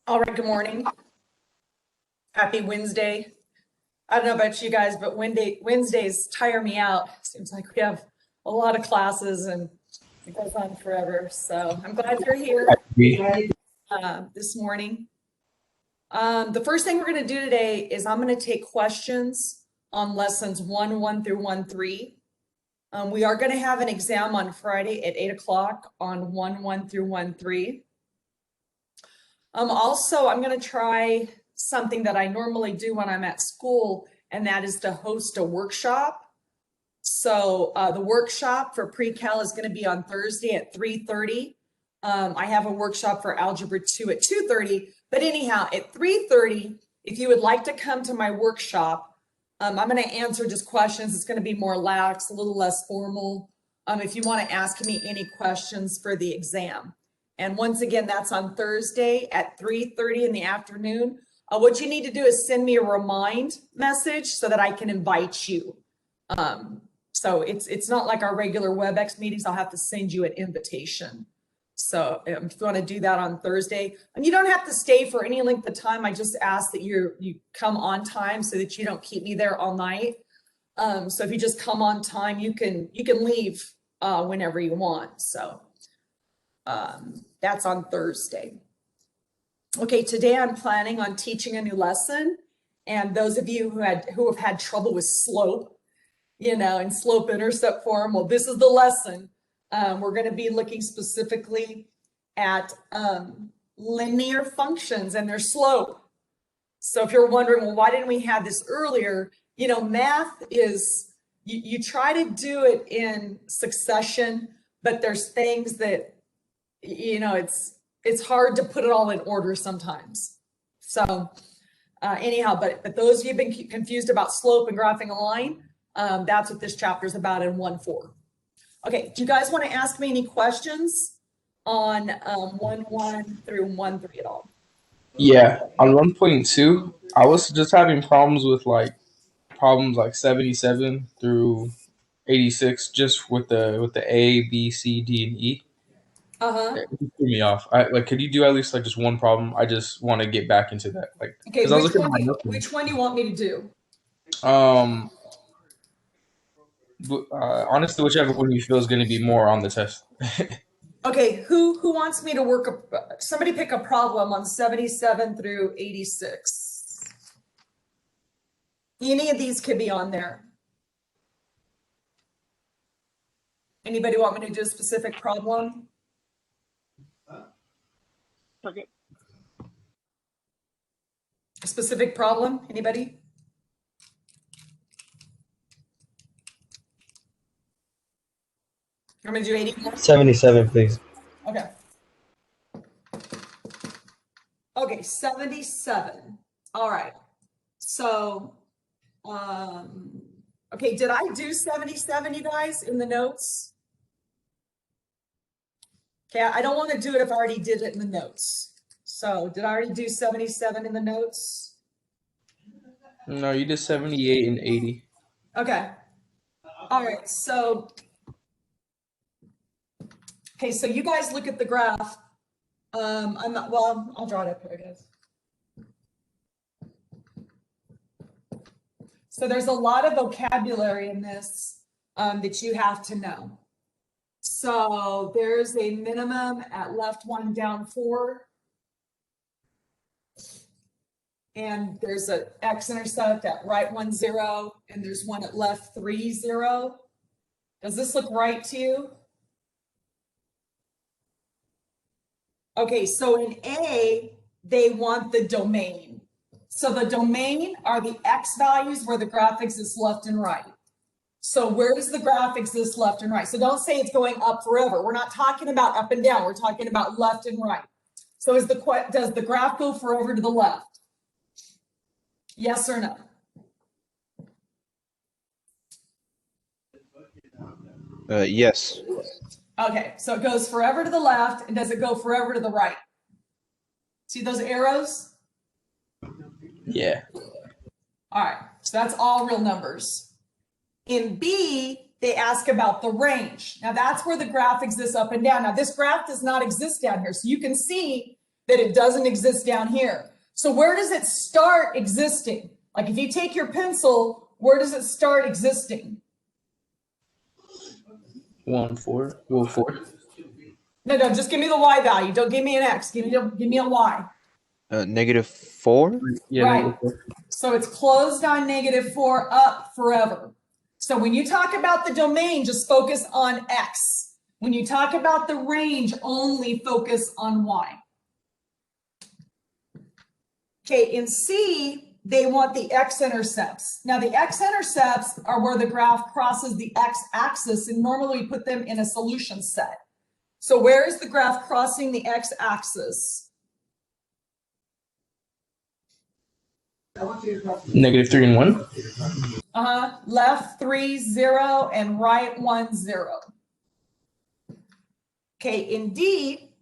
All right, good morning. Happy Wednesday. I don't know about you guys, but Wednesdays tire me out. Seems like we have a lot of classes and it goes on forever. So I'm glad you're here this morning. The first thing we're going to do today is I'm going to take questions on lessons 1 through 1-3. We are going to have an exam on Friday at 8 o'clock on 1 through 1-3. Also, I'm going to try something that I normally do when I'm at school, and that is to host a workshop. So the workshop for pre-cal is going to be on Thursday at 3:30. I have a workshop for Algebra 2 at 2:30. But anyhow, at 3:30, if you would like to come to my workshop, I'm going to answer just questions. It's going to be more lax, a little less formal. If you want to ask me any questions for the exam. And once again, that's on Thursday at 3:30 in the afternoon. What you need to do is send me a remind message so that I can invite you. So it's not like our regular WebEx meetings. I'll have to send you an invitation. So if you want to do that on Thursday, and you don't have to stay for any length of time. I just ask that you come on time so that you don't keep me there all night. So if you just come on time, you can leave whenever you want. So that's on Thursday. Okay, today I'm planning on teaching a new lesson, and those of you who have had trouble with slope, in slope-intercept form, well, this is the lesson. We're going to be looking specifically at linear functions and their slope. So if you're wondering, well, why didn't we have this earlier? Math is, you try to do it in succession, but there's things that, it's hard to put it all in order sometimes. So anyhow, but those of you who've been confused about slope and graphing a line, that's what this chapter is about in 1-4. Okay, do you guys want to ask me any questions on 1-1 through 1-3 at all? Yeah, on 1.2, I was just having problems with problems like 77 through 86, just with the A, B, C, D, and E. It threw me off. Could you do at least just one problem? I just want to get back into that. Okay, because I was looking at my which one do you want me to do? Honestly, whichever one you feel is going to be more on the test. Okay, who wants me to work somebody pick a problem on 77 through 86. Any of these could be on there. Anybody want me to do a specific problem? Okay. A specific problem, anybody? I'm going to do 80. 77, please. Okay. Okay, 77. All right. So, okay, did I do 77, you guys, in the notes? Okay, I don't want to do it if I already did it in the notes. So, did I already do 77 in the notes? No, you did 78 and 80. Okay. All right, so you guys look at the graph. I'll draw it up here, guys. So there's a lot of vocabulary in this that you have to know. So there's a minimum at left 1, down 4. And there's an X-intercept at right 1, 0. And there's one at left 3, 0. Does this look right to you? Okay, so in A, they want the domain. So the domain are the X values where the graph exists left and right. So where does the graph exist left and right? So don't say it's going up forever. We're not talking about up and down. We're talking about left and right. So does the graph go forever to the left? Yes or no? Yes. Okay, so it goes forever to the left, and does it go forever to the right? See those arrows? Yeah. All right, so that's all real numbers. In B, they ask about the range. Now that's where the graph exists up and down. Now this graph does not exist down here, so you can see that it doesn't exist down here. So where does it start existing? Like if you take your pencil, where does it start existing? 1, 4. Well, 4. No, just give me the Y value. Don't give me an X. Give me a Y. -4. Yeah. Right. -4. So it's closed on -4 up forever. So when you talk about the domain, just focus on X. When you talk about the range, only focus on Y. Okay, in C, they want the X-intercepts. Now the X-intercepts are where the graph crosses the X-axis, and normally we put them in a solution set. So where is the graph crossing the X-axis? -3 and 1. Left 3, 0, and right 1, 0. Okay, in D,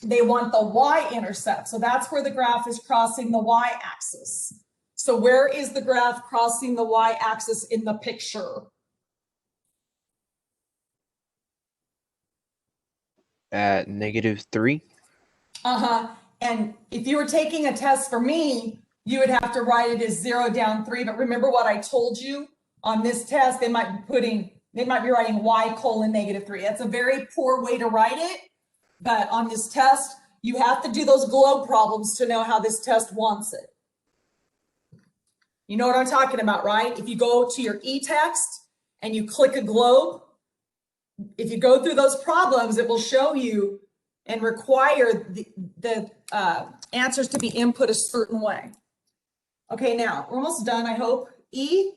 they want the Y-intercept. So that's where the graph is crossing the Y-axis. So where is the graph crossing the Y-axis in the picture? At -3. And if you were taking a test for me, you would have to write it as 0 down 3. But remember what I told you on this test, they might be writing Y colon -3. That's a very poor way to write it. But on this test, you have to do those globe problems to know how this test wants it. You know what I'm talking about, right? If you go to your e-text and you click a globe, if you go through those problems, it will show you and require the answers to be input a certain way. Okay, now we're almost done, I hope. E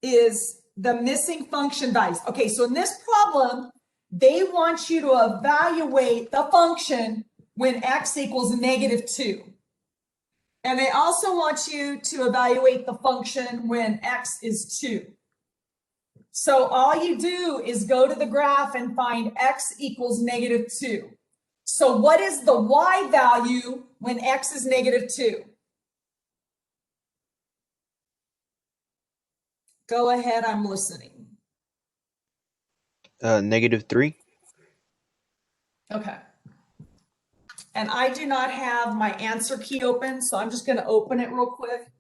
is the missing function values. Okay, so in this problem, they want you to evaluate the function when X equals -2. And they also want you to evaluate the function when X is 2. So all you do is go to the graph and find X equals -2. So what is the Y value when X is -2? Go ahead, I'm listening. -3. Okay. And I do not have my answer key open, so I'm just going to open it real quick.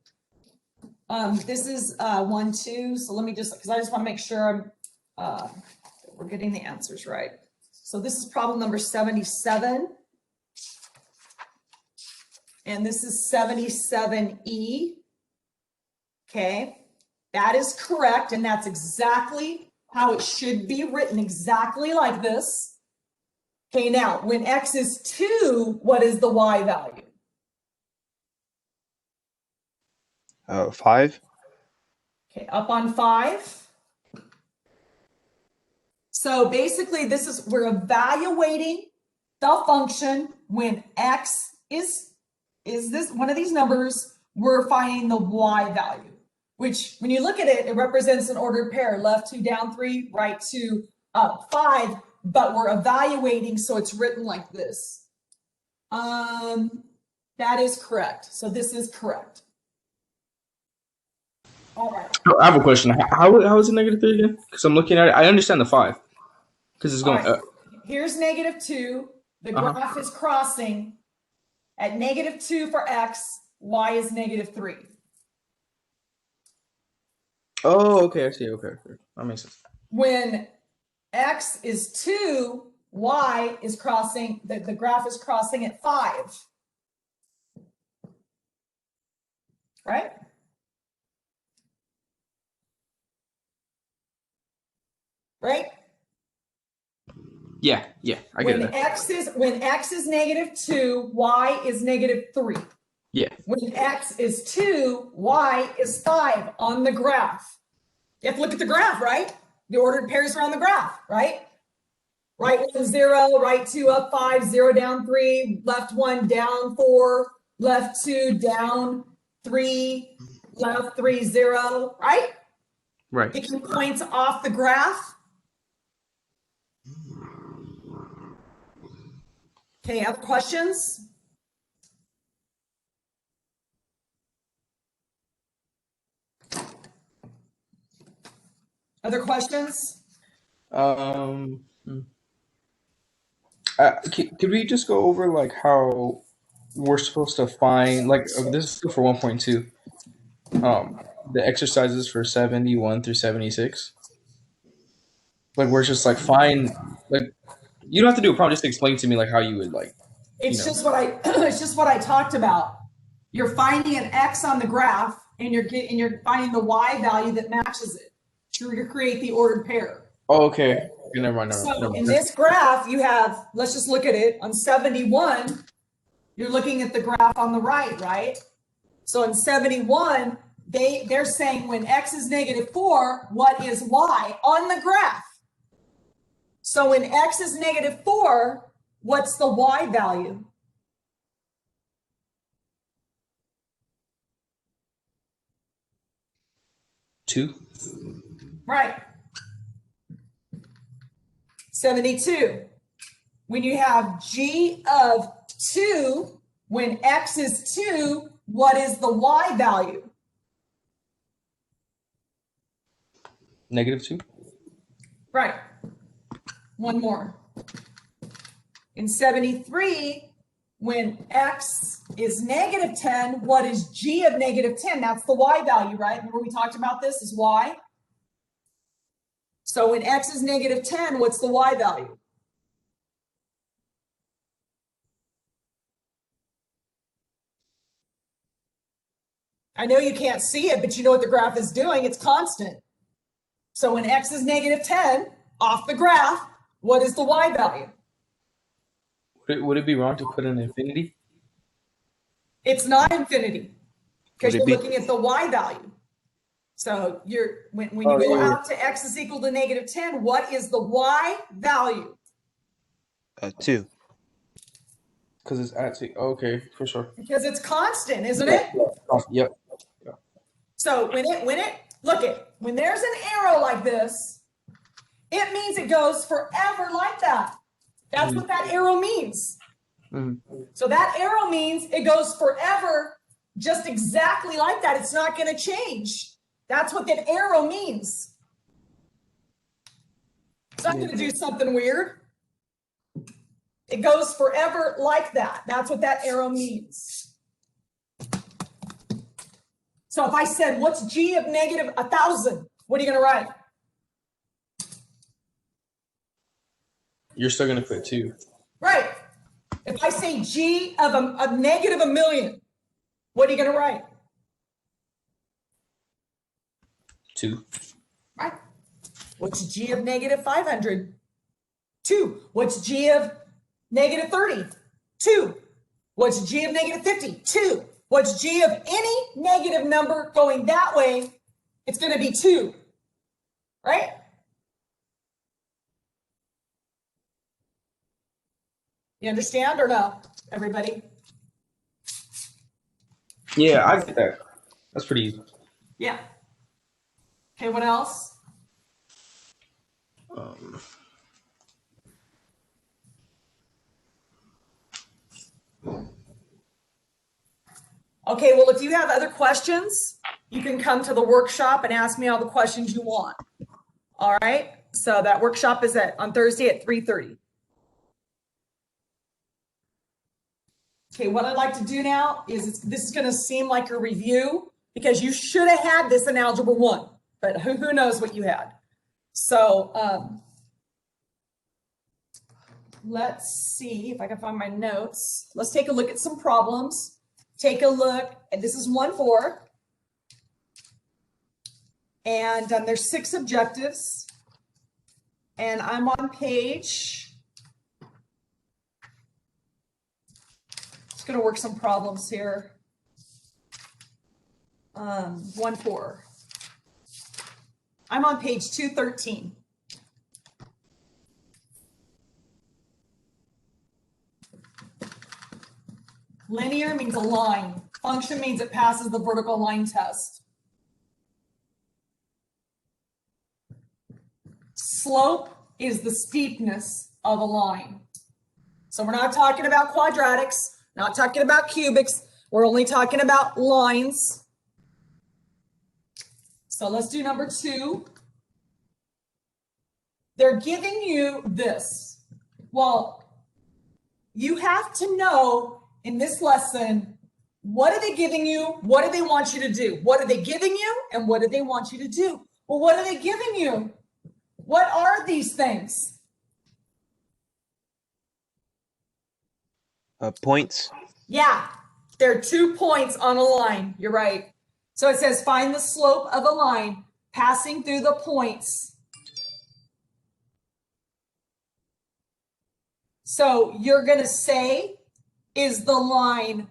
This is 1, 2. So let me because I just want to make sure we're getting the answers right. So this is problem number 77. And this is 77E. Okay. That is correct. And that's exactly how it should be written, exactly like this. Okay, now when X is 2, what is the Y value? 5. Okay, up on 5. So basically we're evaluating the function when X is this one of these numbers, we're finding the Y value, which when you look at it, it represents an ordered pair, left 2, down 3, right 2, up 5. But we're evaluating, so it's written like this. That is correct. So this is correct. All right. So I have a question. How is it -3 again? Because I'm looking at it. I understand the 5 because it's going up. Here's -2. The graph is crossing at -2 for X. Y is -3. Oh, okay. I see. Okay. That makes sense. When X is 2, Y is crossing, the graph is crossing at 5. Right? Right? Yeah, I get When that. X is -2, Y is -3. Yeah. When X is 2, Y is 5 on the graph. You have to look at the graph, right? The ordered pairs are on the graph, right? Right 1, 0, right 2, up 5, 0, down 3, left 1, down 4, left 2, down 3, left 3, 0, right? Right. Picking points off the graph. Okay, other questions? Other questions? Hmm. Could we just go over like how we're supposed to find like this is still for 1.2. The exercises for 71 through 76. Like we're just like find like you don't have to do a problem. Just explain to me like how you would like. It's just what I it's just what I talked about. You're finding an X on the graph and you're finding the Y value that matches it to create the ordered pair. Oh, okay. Never mind. Never So in mind. this graph, you have, let's just look at it. On 71, you're looking at the graph on the right, right? So in 71, they're saying when X is -4, what is Y on the graph? So when X is -4, what's the Y value? Two. Right. 72. When you have G of 2, when X is 2, what is the Y value? -2. Right. One more. In 73, when X is -10, what is G of -10? That's the Y value, right? Remember we talked about this is Y? So when X is -10, what's the Y value? I know you can't see it, but you know what the graph is doing. It's constant. So when X is -10, off the graph, what is the Y value? Would it be wrong to put an infinity? It's not infinity because Would you're it be looking at the Y value. So when you Oh, go yeah. out to X is equal to -10, what is the Y value? 2? Because it's at two. Okay, for sure. Because it's constant, isn't it? Yep. So when there's an arrow like this, it means it goes forever like that. That's what that arrow means. So that arrow means it goes forever just exactly like that. It's not going to change. That's what that arrow means. It's not going to do something weird. It goes forever like that. That's what that arrow means. So if I said, what's G of -1,000? What are you going to write? You're still gonna put 2. Right. If I say G of -1,000,000, what are you going to write? 2. Right. What's G of -500? 2. What's G of -30? 2. What's G of -50? 2. What's G of any negative number going that way? It's going to be 2. Right? You understand or no, everybody? Yeah, I get that. That's pretty easy. Yeah. Okay, what else? Okay, well, if you have other questions, you can come to the workshop and ask me all the questions you want. All right, so that workshop is on Thursday at 3:30. Okay, what I'd like to do now is this is going to seem like a review because you should have had this in Algebra 1, but who knows what you had. So let's see if I can find my notes. Let's take a look at some problems. Take a look, and this is 1-4. And there's 6 objectives. And I'm on page, just gonna work some problems here. 1-4. I'm on page 213. Linear means a line. Function means it passes the vertical line test. Slope is the steepness of a line. So we're not talking about quadratics, not talking about cubics. We're only talking about lines. So let's do number 2. They're giving you this. Well, you have to know in this lesson, what are they giving you? What do they want you to do? What are they giving you? And what do they want you to do? Well, what are they giving you? What are these things? Points. Yeah, there are 2 points on a line. You're right. So it says find the slope of a line passing through the points. So you're going to say, does the line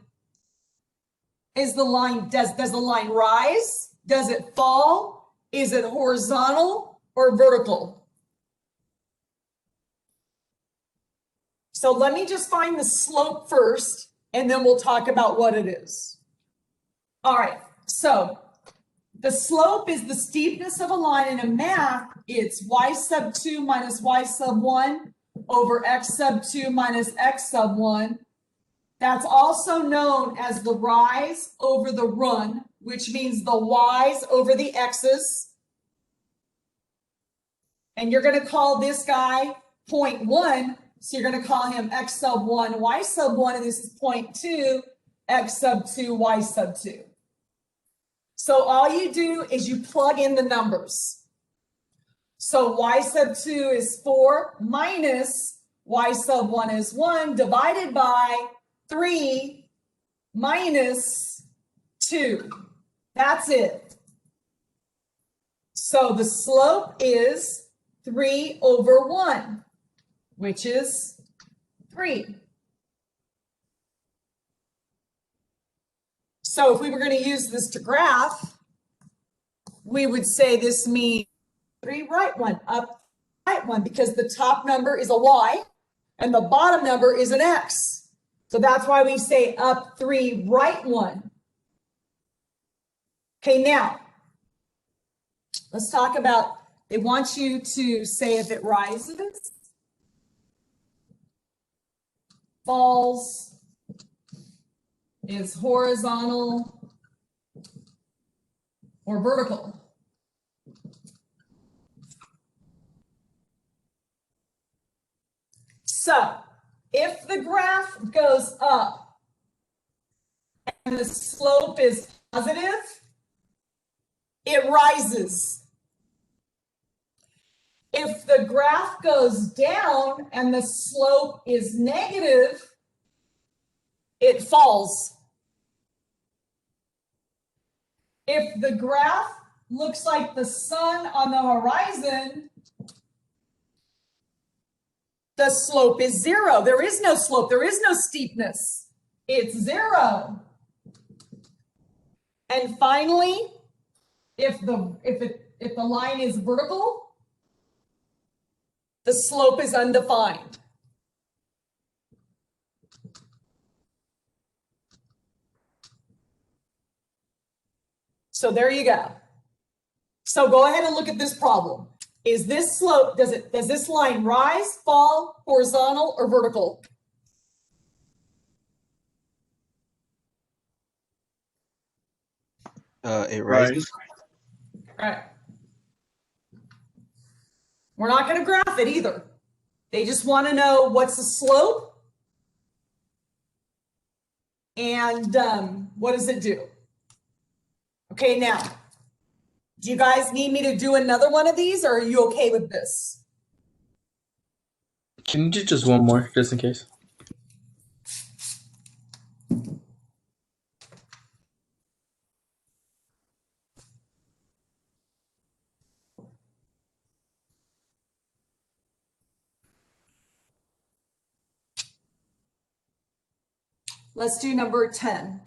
rise? Does it fall? Is it horizontal or vertical? So let me just find the slope first, and then we'll talk about what it is. All right, so the slope is the steepness of a line. In a math, it's y sub 2 minus y sub 1 over x sub 2 minus x sub 1. That's also known as the rise over the run, which means the y's over the x's. And you're going to call this guy 0.1. So you're going to call him x sub 1, y sub 1, and this is 0.2, x sub 2, y sub 2. So all you do is you plug in the numbers. So y sub 2 is 4 minus y sub 1 is 1 divided by 3 minus 2. That's it. So the slope is 3 over 1, which is 3. So if we were going to use this to graph, we would say this means 3 right 1, up right 1, because the top number is a y and the bottom number is an x. So that's why we say up 3 right 1. Okay, now let's talk about, they want you to say if it rises, falls, is horizontal or vertical. So if the graph goes up and the slope is positive, it rises. If the graph goes down and the slope is negative, it falls. If the graph looks like the sun on the horizon, the slope is 0. There is no slope. There is no steepness. It's 0. And finally, if the line is vertical, the slope is undefined. So there you go. So go ahead and look at this problem. Is this slope, does this line rise, fall, horizontal, or vertical? It rises. All right. We're not going to graph it either. They just want to know what's the slope and what does it do? Okay, now, do you guys need me to do another one of these, or are you okay with this? Can you do just one more, just in case? Let's do number 10.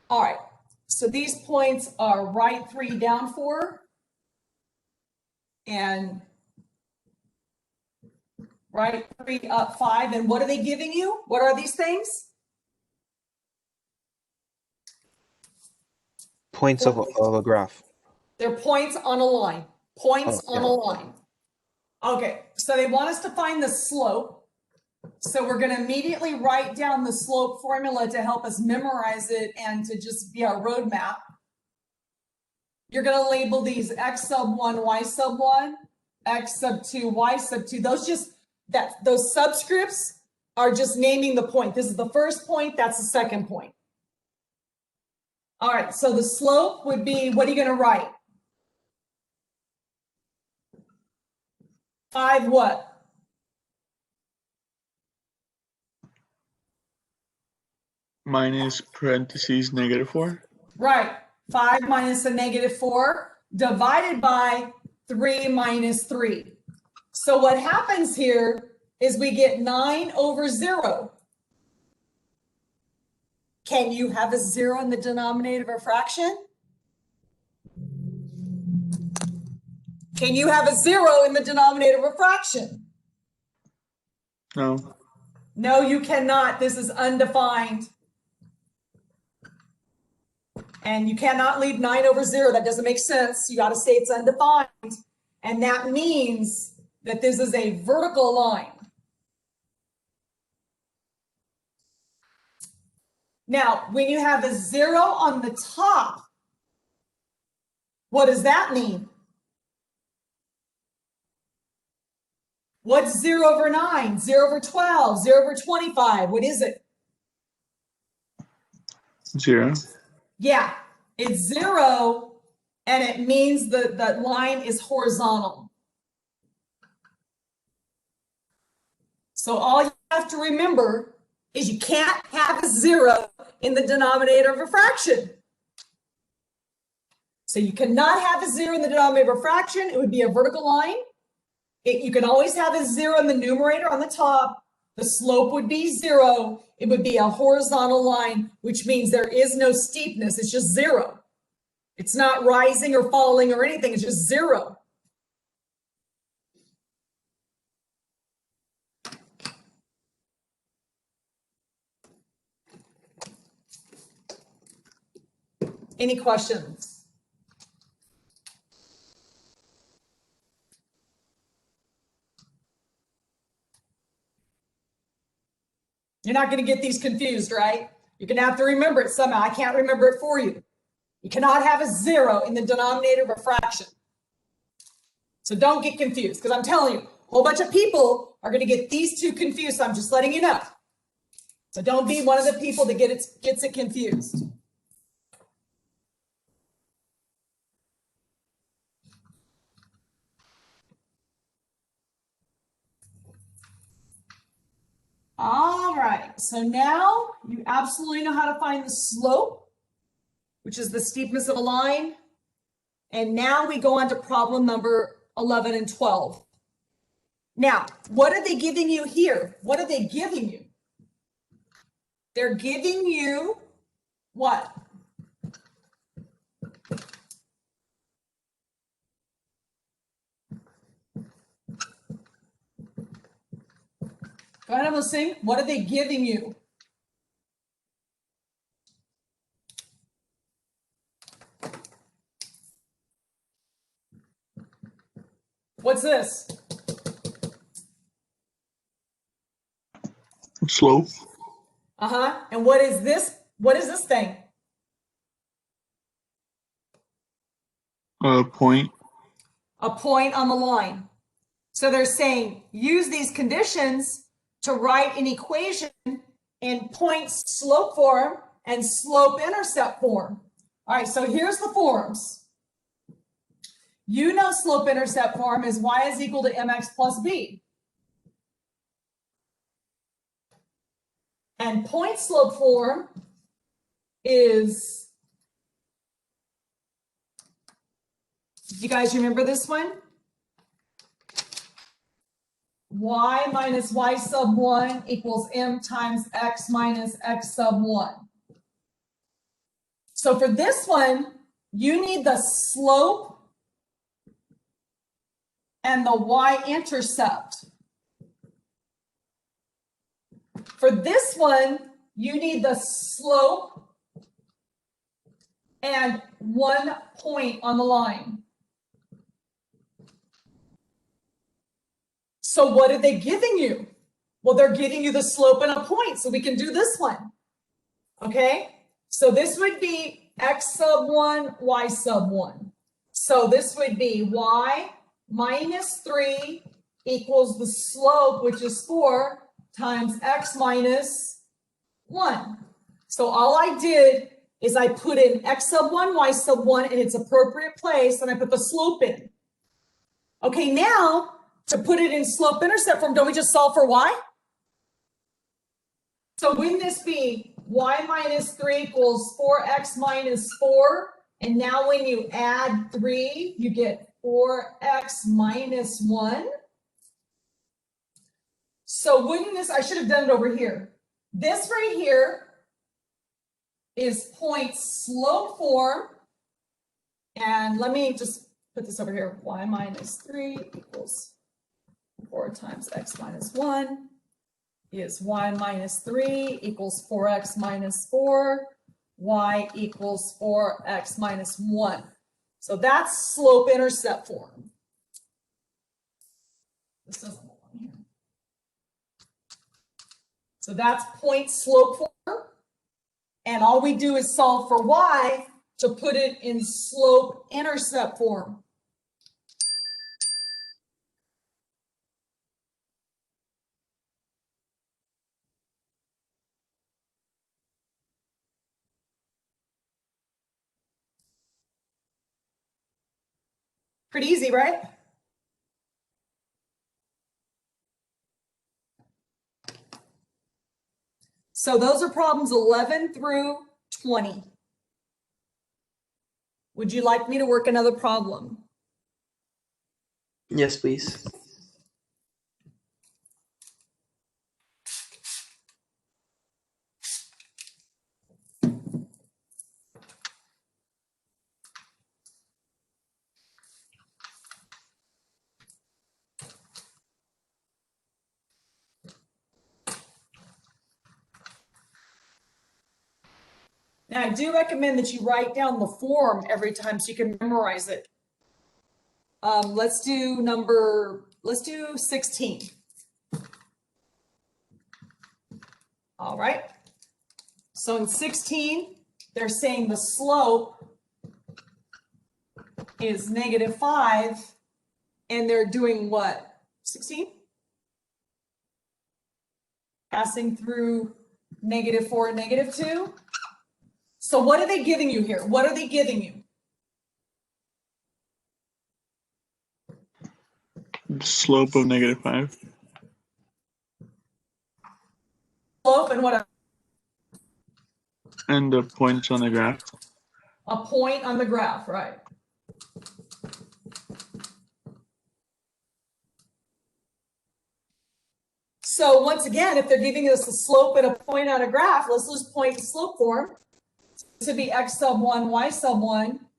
All right, so these points are right 3, down 4, and right 3, up 5. And what are they giving you? What are these things? Points of a graph. They're points on a line. Points Oh, on yeah. a line. Okay, so they want us to find the slope. So we're going to immediately write down the slope formula to help us memorize it and to just be our roadmap. You're going to label these x sub 1, y sub 1, x sub 2, y sub 2. Those subscripts are just naming the point. This is the first point, that's the second point. All right, so the slope would be, what are you going to write? 5 what? Minus parentheses -4. Right, 5 minus a -4 divided by 3 minus 3. So what happens here is we get 9 over 0. Can you have a 0 in the denominator of a fraction? Can you have a 0 in the denominator of a fraction? No. No, you cannot. This is undefined. And you cannot leave 9 over 0. That doesn't make sense. You got to say it's undefined. And that means that this is a vertical line. Now, when you have a 0 on the top, what does that mean? What's 0 over 9? 0 over 12? 0 over 25? What is it? 0. Yeah, it's 0, and it means the line is horizontal. So all you have to remember is you can't have a 0 in the denominator of a fraction. So you cannot have a 0 in the denominator of a fraction. It would be a vertical line. You can always have a 0 in the numerator on the top. The slope would be 0. It would be a horizontal line, which means there is no steepness. It's just 0. It's not rising or falling or anything. It's just 0. Any questions? You're not going to get these confused, right? You're going to have to remember it somehow. I can't remember it for you. You cannot have a 0 in the denominator of a fraction. So don't get confused, because I'm telling you, a whole bunch of people are going to get these two confused. So I'm just letting you know. So don't be one of the people that gets it confused. All right, so now you absolutely know how to find the slope, which is the steepness of a line. And now we go on to problem number 11 and 12. Now, what are they giving you here? What are they giving you? They're giving you what? Go ahead and listen. What are they giving you? What's this? Slope. Uh-huh. And what is this? What is this thing? Point. A point on the line. So they're saying use these conditions to write an equation in point slope form and slope intercept form. All right, so here's the forms. You know slope intercept form is y is equal to mx plus b. And point slope form is, do you guys remember this one? Y minus y sub 1 equals m times x minus x sub 1. So for this one, you need the slope and the y-intercept. For this one, you need the slope and 1 point on the line. So what are they giving you? Well, they're giving you the slope and a point, so we can do this one. Okay, so this would be x sub 1, y sub 1. So this would be y minus 3 equals the slope, which is 4, times x minus 1. So all I did is I put in x sub 1, y sub 1 in its appropriate place, and I put the slope in. Okay, now to put it in slope-intercept form, don't we just solve for y? So wouldn't this be y minus 3 equals 4x minus 4? And now when you add 3, you get 4x minus 1. So wouldn't this, I should have done it over here. This right here is point slope form. And let me just put this over here. Y minus 3 equals 4 times x minus 1 is y minus 3 equals 4x minus 4. Y equals 4x minus 1. So that's slope-intercept form. This doesn't belong here. So that's point slope form. And all we do is solve for y to put it in slope-intercept form. Pretty easy, right? So those are problems 11 through 20. Would you like me to work another problem? Yes, please. Now, I do recommend that you write down the form every time so you can memorize it. Let's do 16. All right. So in 16, they're saying the slope is -5, and they're doing what? 16? Passing through -4 and -2. So what are they giving you here? What are they giving you? Slope of -5. Slope and what? And the points on the graph. A point on the graph, right? So once again, if they're giving us a slope and a point on a graph, let's just point the slope form. This would be x sub 1, y sub 1.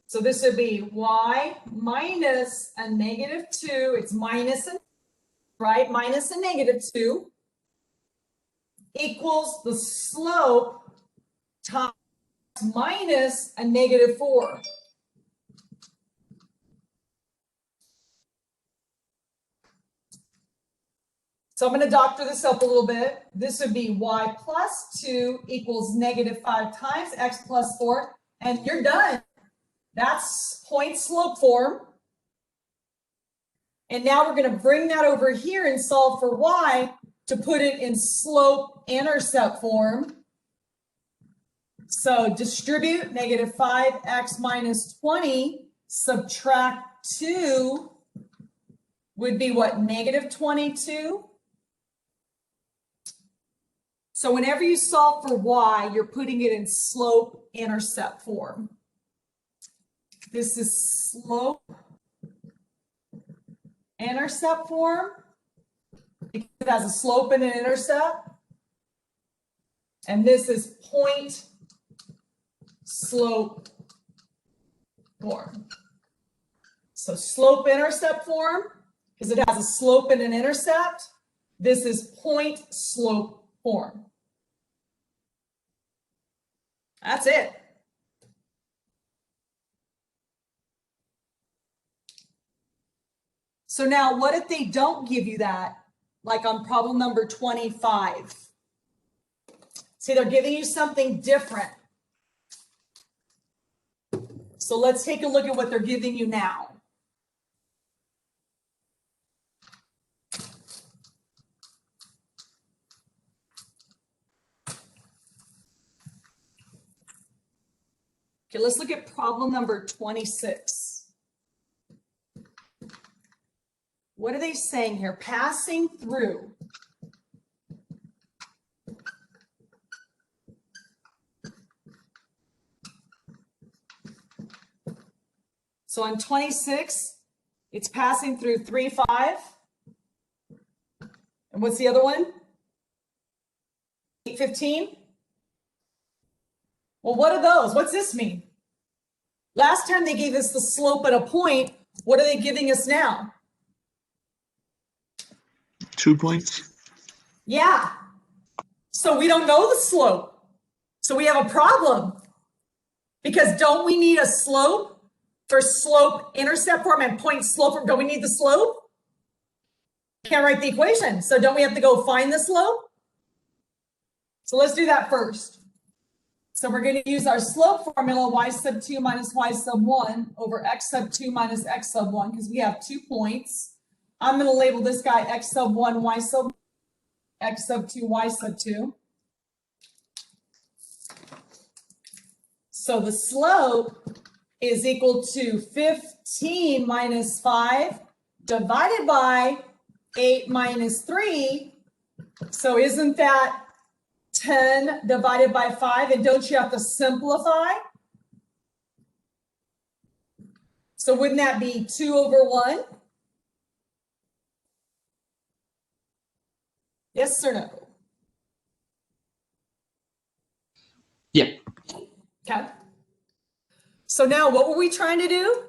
So this would be y minus a -2. It's minus, right? Minus a -2 equals the slope times minus a -4. So I'm going to doctor this up a little bit. This would be y plus 2 equals -5 times x plus 4. And you're done. That's point slope form. And now we're going to bring that over here and solve for y to put it in slope-intercept form. So distribute -5x minus 20, subtract 2 would be what, -22? So whenever you solve for y, you're putting it in slope-intercept form. This is slope-intercept form. It has a slope and an intercept. And this is point slope form. So slope-intercept form, because it has a slope and an intercept. This is point slope form. That's it. So now what if they don't give you that? Like on problem number 25. See, they're giving you something different. So let's take a look at what they're giving you now. Okay, let's look at problem number 26. What are they saying here? Passing through. So on 26, it's passing through 3, 5. And what's the other one? 8, 15. Well, what are those? What's this mean? Last time they gave us the slope at a point. What are they giving us now? 2 points. Yeah. So we don't know the slope. So we have a problem. Because don't we need a slope for slope-intercept form and point slope form? Don't we need the slope? Can't write the equation. So don't we have to go find the slope? So let's do that first. So we're going to use our slope formula, y sub 2 minus y sub 1 over x sub 2 minus x sub 1, because we have 2 points. I'm going to label this guy x sub 1, y sub, x sub 2, y sub 2. So the slope is equal to 15 minus 5 divided by 8 minus 3. So isn't that 10 divided by 5? And don't you have to simplify? So wouldn't that be 2 over 1? Yes or no? Yeah. Okay. So now what were we trying to do?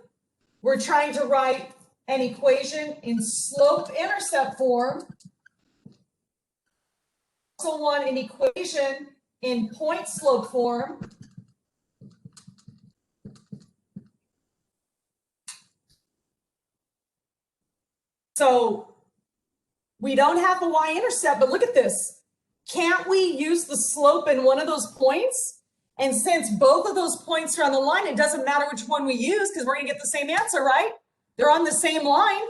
We're trying to write an equation in slope-intercept form. Also want an equation in point slope form. So we don't have the y-intercept, but look at this. Can't we use the slope in one of those points? And since both of those points are on the line, it doesn't matter which one we use because we're going to get the same answer, right? They're on the same line.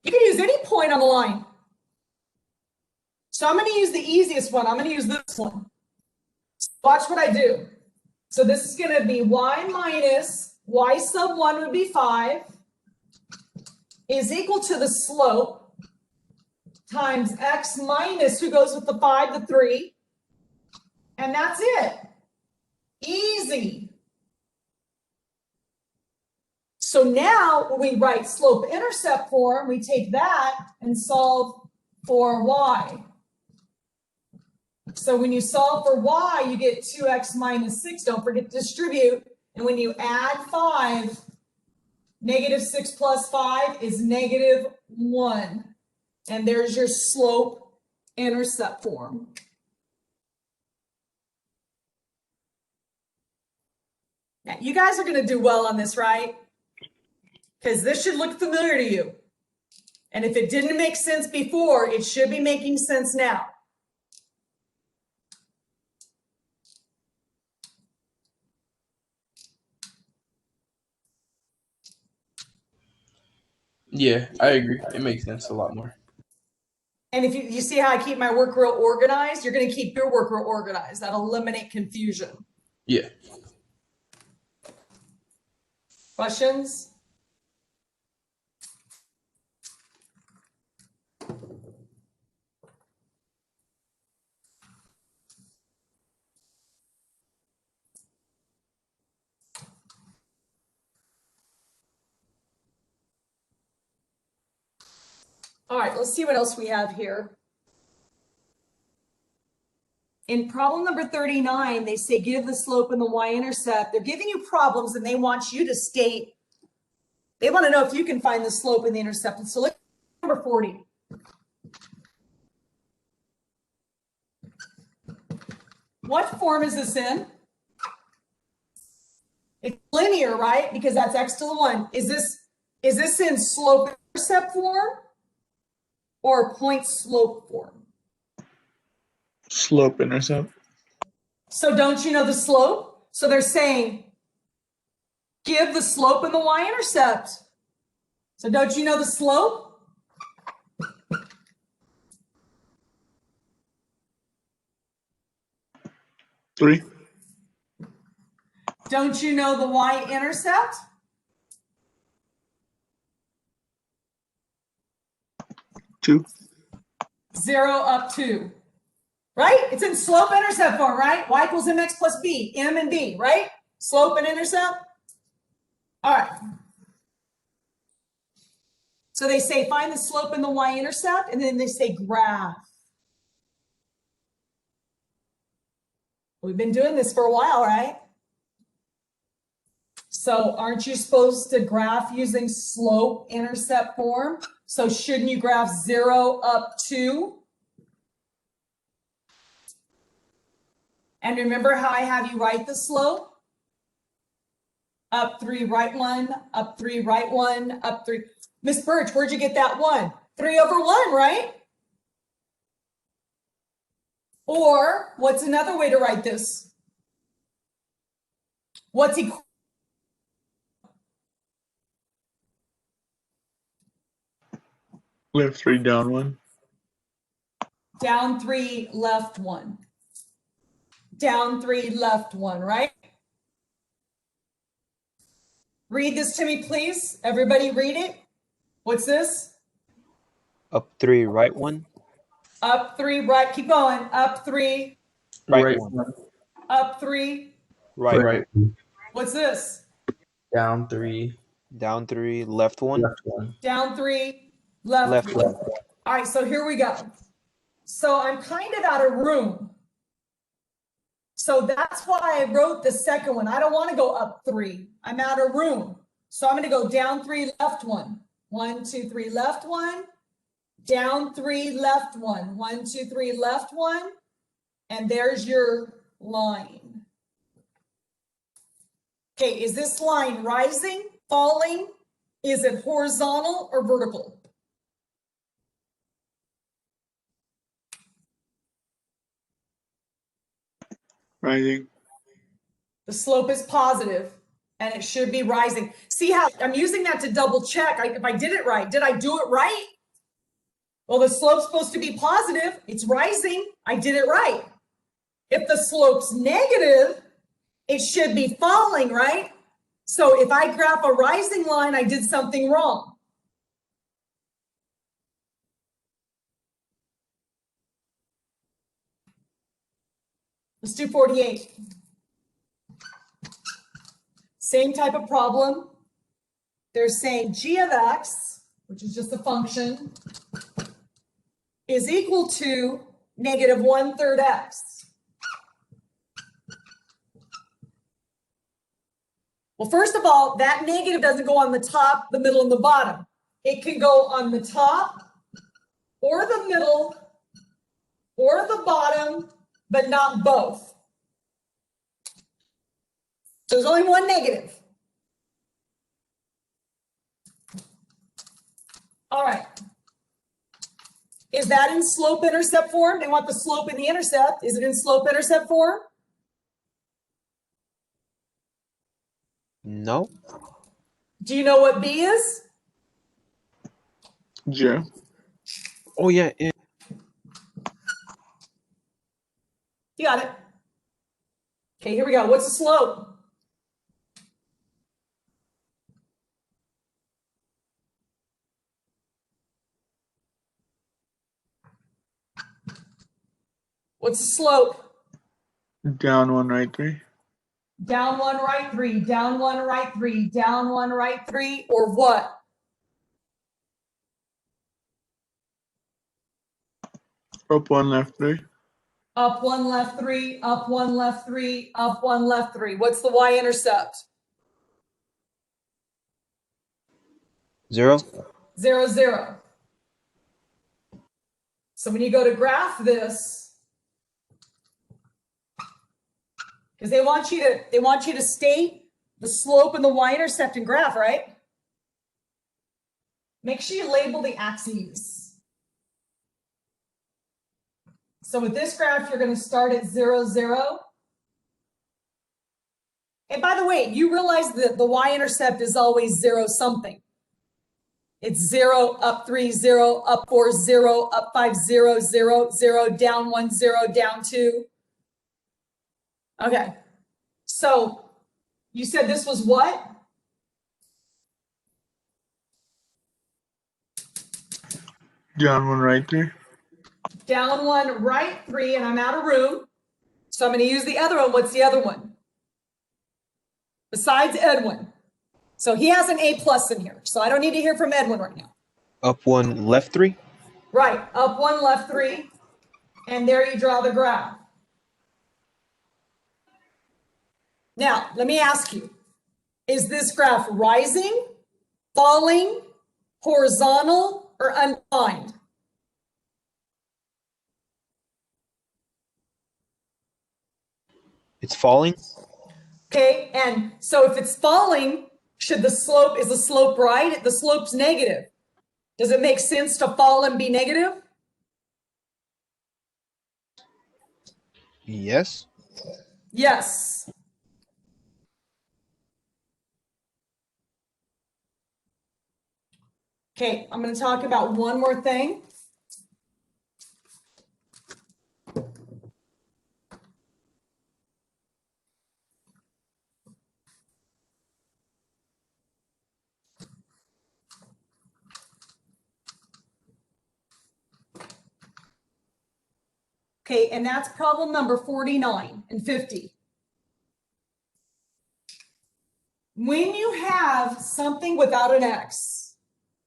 You can use any point on the line. So I'm going to use the easiest one. I'm going to use this one. Watch what I do. So this is going to be y minus y sub 1 would be 5 is equal to the slope times x minus, who goes with the 5, the 3. And that's it. Easy. So now when we write slope-intercept form, we take that and solve for y. So when you solve for y, you get 2x minus 6. Don't forget to distribute. And when you add 5, negative 6 plus 5 is negative 1. And there's your slope-intercept form. Now, you guys are going to do well on this, right? Because this should look familiar to you. And if it didn't make sense before, it should be making sense now. Yeah, I agree. It makes sense a lot more. And if you see how I keep my work real organized, you're going to keep your work real organized. That'll eliminate confusion. Yeah. Questions? All right, let's see what else we have here. in problem number 39, they say give the slope and the y-intercept. They're giving you problems and they want you to state, they want to know if you can find the slope and the intercept. And so look at number 40. What form is this in? It's linear, right? Because that's x to the 1. Is this in slope-intercept form or point-slope form? Slope-intercept. So don't you know the slope? So they're saying, give the slope and the y-intercept. So don't you know the slope? Three. Don't you know the y-intercept? Two. 0 up 2. Right? It's in slope-intercept form, right? Y equals mx plus b, m and b, right? Slope and intercept. All right. So they say find the slope and the y-intercept, and then they say graph. We've been doing this for a while, right? So aren't you supposed to graph using slope-intercept form? So shouldn't you graph 0 up 2? And remember how I have you write the slope? Up 3, right 1, up 3, right 1, up 3. Miss Birch, where'd you get that 1? 3 over 1, right? Or what's another way to write this? What's equal? Left 3, down 1. Down 3, left 1. Down 3, left 1, right? Read this to me, please. Everybody read it. What's this? Up 3, right 1. Up 3, right. Keep going. Up 3, Right 1. up 3. Right. What's this? Down 3. Down 3, left 1. Left 1. Down 3, left Left 1. 1. All right, so here we go. So I'm kind of out of room. So that's why I wrote the second one. I don't want to go up 3. I'm out of room. So I'm going to go down 3, left 1. 1, 2, 3, left 1. Down 3, left 1. 1, 2, 3, left 1. And there's your line. Okay, is this line rising, falling? Is it horizontal or vertical? Rising. The slope is positive and it should be rising. See how I'm using that to double check if I did it right. Did I do it right? Well, the slope's supposed to be positive. It's rising. I did it right. If the slope's negative, it should be falling, right? So if I graph a rising line, I did something wrong. Let's do 48. Same type of problem. They're saying g of x, which is just a function, is equal to negative 1/3 x. Well, first of all, that negative doesn't go on the top, the middle, and the bottom. It can go on the top or the middle or the bottom, but not both. So there's only one negative. All right. Is that in slope-intercept form? They want the slope and the intercept. Is it in slope-intercept form? No. Do you know what B is? 0. Oh, yeah. You got it. Okay, here we go. What's the slope? What's the slope? Down 1, right 3. Down 1, right 3, down 1, right 3, down 1, right 3, or what? Up 1, left 3. Up one, left three, up one, left three, up one, left three. What's the y-intercept? 0. 0, 0. So when you go to graph this, because they want you to state the slope and the y-intercept in graph, right? Make sure you label the axes. So with this graph, you're going to start at 0, 0. And by the way, you realize that the y-intercept is always 0 something. It's 0, up 3, 0, up 4, 0, up 5, 0, 0, 0, down 1, 0, down 2. Okay. So you said this was what? Down 1, right 3. Down 1, right 3, and I'm out of room. So I'm going to use the other one. What's the other one? Besides Edwin. So he has an A+ in here. So I don't need to hear from Edwin right now. Up 1, left 3. Right. Up 1, left 3. And there you draw the graph. Now, let me ask you, is this graph rising, falling, horizontal, or undefined? It's falling. Okay, and so if it's falling, is the slope right? The slope's negative. Does it make sense to fall and be negative? Yes. Yes. Okay, I'm going to talk about one more thing. Okay, and that's problem number 49 and 50. When you have something without an x,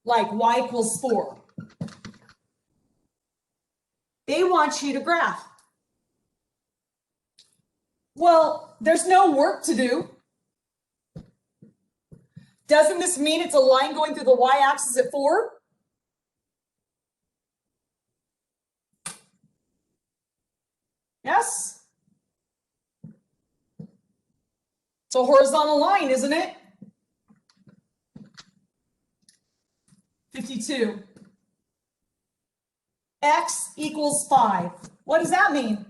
like y = 4, they want you to graph. Well, there's no work to do. Doesn't this mean it's a line going through the y-axis at 4? Yes? It's a horizontal line, isn't it? 52. X = 5. What does that mean?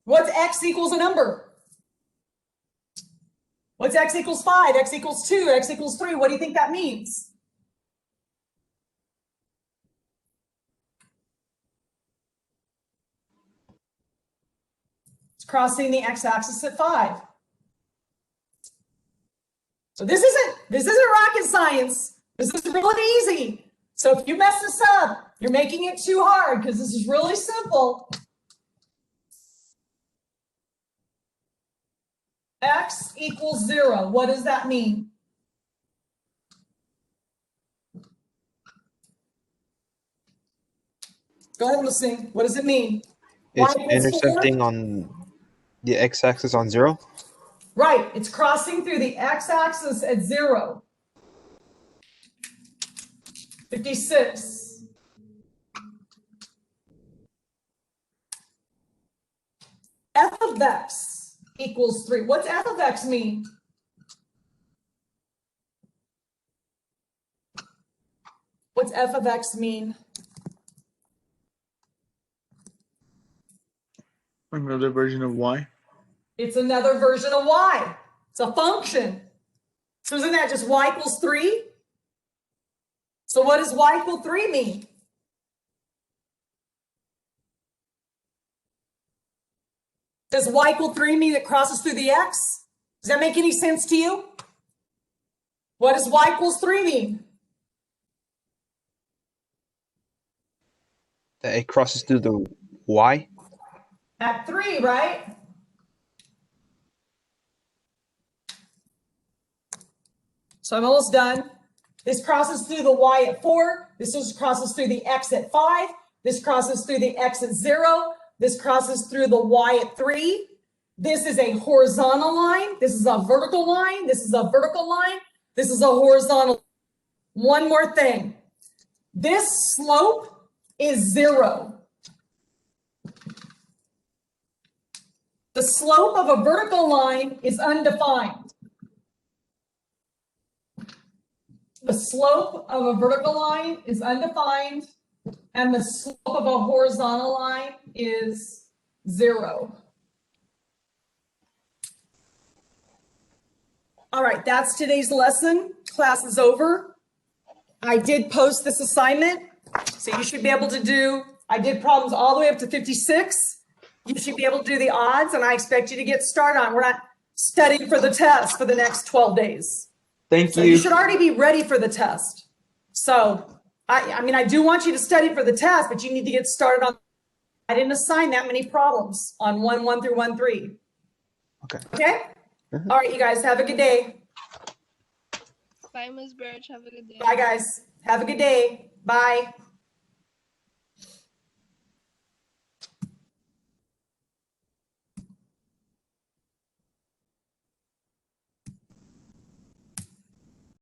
What's x equals a number? What's x = 5? X = 2? X = 3? What do you think that means? It's crossing the x-axis at 5. So this isn't rocket science. This is really easy. So if you mess this up, you're making it too hard because this is really simple. X = 0. What does that mean? Go ahead and listen. What does it mean? It's Y = 4? intercepting on the x-axis on 0. Right. It's crossing through the x-axis at 0. 56. F of x = 3. What's f of x mean? What's f of x mean? Another version of y. It's another version of y. It's a function. So isn't that just y = 3? So what does y = 3 mean? Does y = 3 mean it crosses through the x? Does that make any sense to you? What does y = 3 mean? That it crosses through the y. At 3, right? So I'm almost done. This crosses through the y at 4. This crosses through the x at 5. This crosses through the x at 0. This crosses through the y at 3. This is a horizontal line. This is a vertical line. This is a vertical line. This is a horizontal. One more thing. This slope is 0. The slope of a vertical line is undefined. The slope of a vertical line is undefined, and the slope of a horizontal line is 0. All right, that's today's lesson. Class is over. I did post this assignment, so you should be able to do, I did problems all the way up to 56. You should be able to do the odds, and I expect you to get started on. We're not studying for the test for the next 12 days. Thank So you. you should already be ready for the test. So, I mean, I do want you to study for the test, but you need to get started on, I didn't assign that many problems on 1-1 through 1-3. Okay. Okay? All right, you guys, have a good day. Bye, Ms. Birch. Have a good day. Bye, guys. Have a good day. Bye.